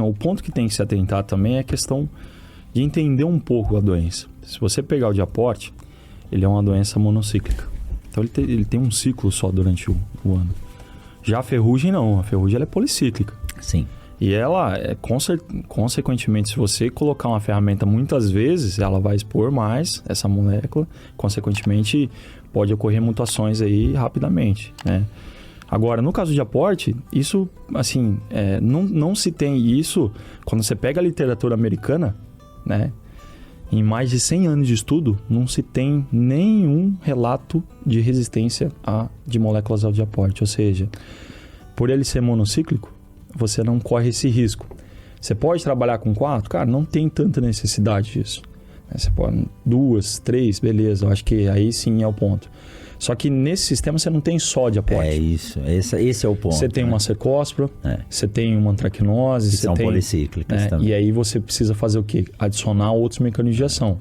o ponto que tem que se atentar também é a questão de entender um pouco a doença. Se você pegar o diaporte, ele é uma doença monocíclica. Então ele tem um ciclo só durante o ano. Já a ferrugem não, a ferrugem ela é policíclica. Sim. E ela, consequentemente, se você colocar uma ferramenta muitas vezes, ela vai expor mais essa molécula. Consequentemente, pode ocorrer mutações aí rapidamente, né? Agora, no caso de aporte, isso, assim, não se tem isso... Quando você pega a literatura americana, né? Em mais de 100 anos de estudo, não se tem nenhum relato de resistência de moléculas ao diaporte. Ou seja, por ele ser monocíclico, você não corre esse risco. Você pode trabalhar com 4? Cara, não tem tanta necessidade disso. Você pode 2, 3, beleza. Eu acho que aí sim é o ponto. Só que nesse sistema você não tem só diaporte. É isso. Esse é o ponto. Você tem uma cercospora, você tem uma antracnose. Que são policíclicas também. E aí você precisa fazer o quê? Adicionar outros mecanismos de ação.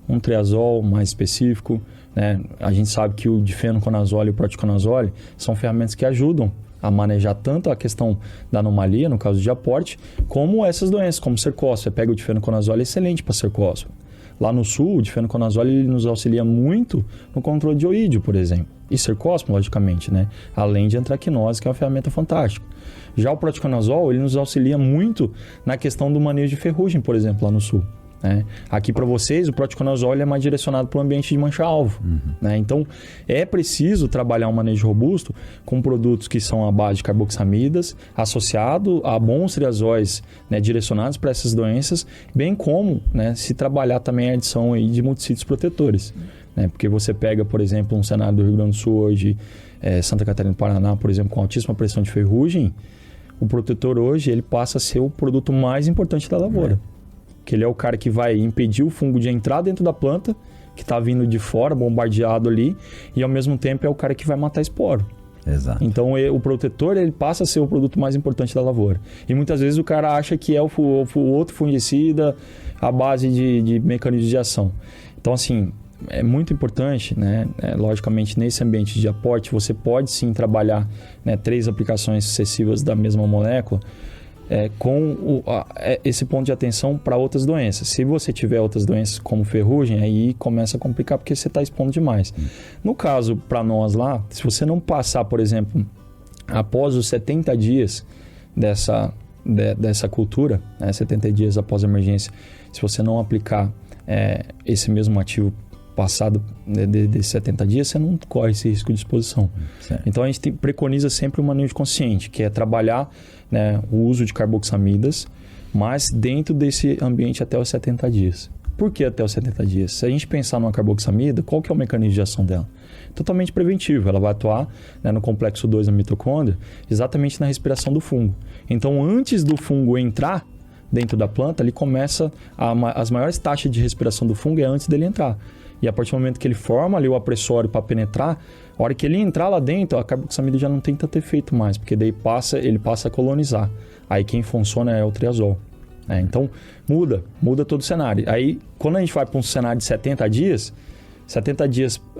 Um triazol mais específico, né? A gente sabe que o difenoconazole e o proticonazole são ferramentas que ajudam a manejar tanto a questão da anomalia, no caso de aporte, como essas doenças, como cercóspora. Você pega o difenoconazole, é excelente para cercóspora. Lá no sul, o difenoconazole ele nos auxilia muito no controle de oídio, por exemplo. E cercóspora, logicamente, né? Além de antracnose, que é uma ferramenta fantástica. Já o proticonazole, ele nos auxilia muito na questão do manejo de ferrugem, por exemplo, lá no sul. Né? Aqui para vocês, o proticonazole é mais direcionado para o ambiente de mancha-alvo. Né? Então, é preciso trabalhar um manejo robusto com produtos que são à base de carboxamidas, associado a bons triazóis, né, direcionados para essas doenças, bem como, né, se trabalhar também a adição aí de multicitos protetores. Né? Porque você pega, por exemplo, um cenário do Rio Grande do Sul hoje, Santa Catarina e Paraná, por exemplo, com altíssima pressão de ferrugem, o protetor hoje ele passa a ser o produto mais importante da lavoura. Que ele é o cara que vai impedir o fungo de entrar dentro da planta, que está vindo de fora, bombardeado ali, e ao mesmo tempo é o cara que vai matar esporo. Exato. Então o protetor ele passa a ser o produto mais importante da lavoura. E muitas vezes o cara acha que é o outro fungicida à base de mecanismos de ação. Então assim, é muito importante, né? Logicamente nesse ambiente de aporte você pode sim trabalhar, né, 3 aplicações sucessivas da mesma molécula, com esse ponto de atenção para outras doenças. Se você tiver outras doenças como ferrugem, aí começa a complicar porque você está expondo demais. No caso, para nós lá, se você não passar, por exemplo, após os 70 dias dessa cultura, né, 70 dias após a emergência, se você não aplicar esse mesmo ativo passado de 70 dias, você não corre esse risco de exposição. Certo. Então a gente preconiza sempre o manejo consciente, que é trabalhar, né, o uso de carboxamidas, mas dentro desse ambiente até os 70 dias. Por que até os 70 dias? Se a gente pensar numa carboxamida, qual que é o mecanismo de ação dela? Totalmente preventivo. Ela vai atuar, né, no complexo 2 da mitocôndria, exatamente na respiração do fungo. Então, antes do fungo entrar dentro da planta, ele começa as maiores taxas de respiração do fungo é antes dele entrar. E a partir do momento que ele forma ali o apressório para penetrar, a hora que ele entrar lá dentro, a carboxamida já não tem tanto efeito mais, porque daí ele passa a colonizar. Aí quem funciona é o triazol. Então, muda todo o cenário. Aí, quando a gente vai para um cenário de 70 dias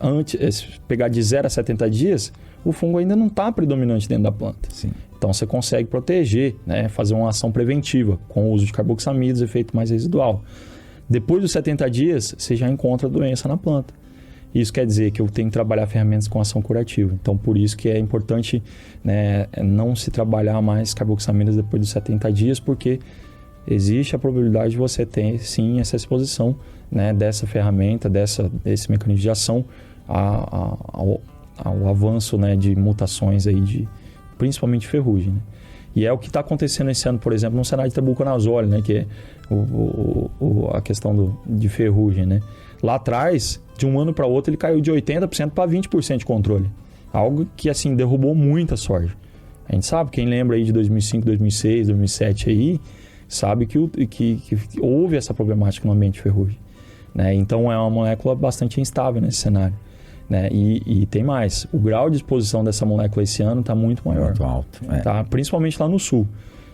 antes, pegar de 0 a 70 dias, o fungo ainda não está predominante dentro da planta. Sim. Então, você consegue proteger, né, fazer uma ação preventiva com o uso de carboxamidas, efeito mais residual. Depois dos 70 dias, você já encontra a doença na planta. Isso quer dizer que eu tenho que trabalhar ferramentas com ação curativa. Então, por isso que é importante, né, não se trabalhar mais carboxamidas depois dos 70 dias, porque existe a probabilidade de você ter, sim, essa exposição, né, dessa ferramenta, desse mecanismo de ação ao avanço, né, de mutações aí principalmente ferrugem, né? E é o que está acontecendo esse ano, por exemplo, no cenário de trabuconazole, né? Que é a questão de ferrugem, né? Lá atrás, de um ano para outro, ele caiu de 80% para 20% de controle. Algo que, assim, derrubou muito a soja. A gente sabe, quem lembra aí de 2005, 2006, 2007 aí, sabe que houve essa problemática no ambiente de ferrugem, né? Então, é uma molécula bastante instável nesse cenário. Né? E tem mais, o grau de exposição dessa molécula esse ano está muito maior. Muito alto. Tá? Principalmente lá no sul.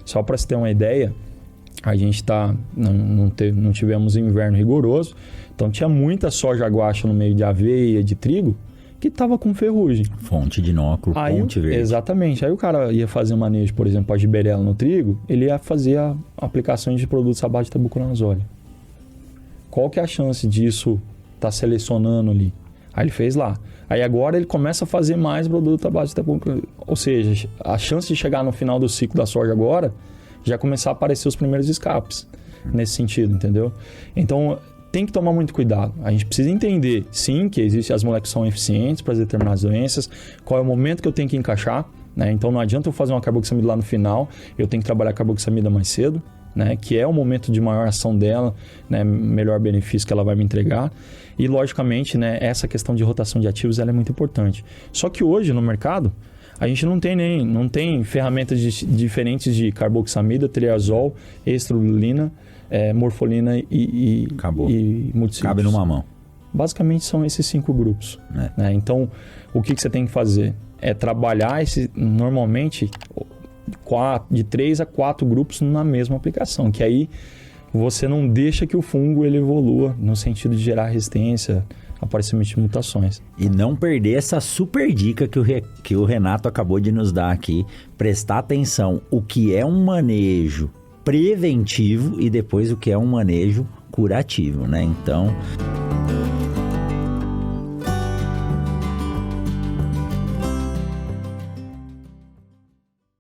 Só para se ter uma ideia, a gente não tivemos inverno rigoroso, então tinha muita soja guaxa no meio de aveia, de trigo, que estava com ferrugem. Fonte de inóculo, ponte verde. Exatamente. Aí o cara ia fazer manejo, por exemplo, a giberela no trigo, ele ia fazer a aplicação de produtos à base de tabuconazole. Qual que é a chance disso estar selecionando ali? Aí ele fez lá. Aí agora ele começa a fazer mais produto à base de tabuconazole. Ou seja, a chance de chegar no final do ciclo da soja agora, já começar a aparecer os primeiros escapes. Nesse sentido, entendeu? Então, tem que tomar muito cuidado. A gente precisa entender, sim, que existem as moléculas que são eficientes para determinadas doenças, qual é o momento que eu tenho que encaixar, né? Então, não adianta eu fazer uma carboxamida lá no final, eu tenho que trabalhar a carboxamida mais cedo, né? Que é o momento de maior ação dela, né? Melhor benefício que ela vai me entregar. E, logicamente, né? Essa questão de rotação de ativos ela é muito importante. Só que hoje, no mercado, a gente não tem ferramentas diferentes de carboxamida, triazol, estrulina, morfolina e multicílios. Cabe numa mão. Basicamente são esses 5 grupos. Né? Então, o que você tem que fazer? É trabalhar normalmente de 3 a 4 grupos na mesma aplicação, que aí você não deixa que o fungo ele evolua no sentido de gerar resistência, aparecimento de mutações. E não perder essa super dica que o Renato acabou de nos dar aqui. Prestar atenção o que é um manejo preventivo e depois o que é um manejo curativo, né? Então...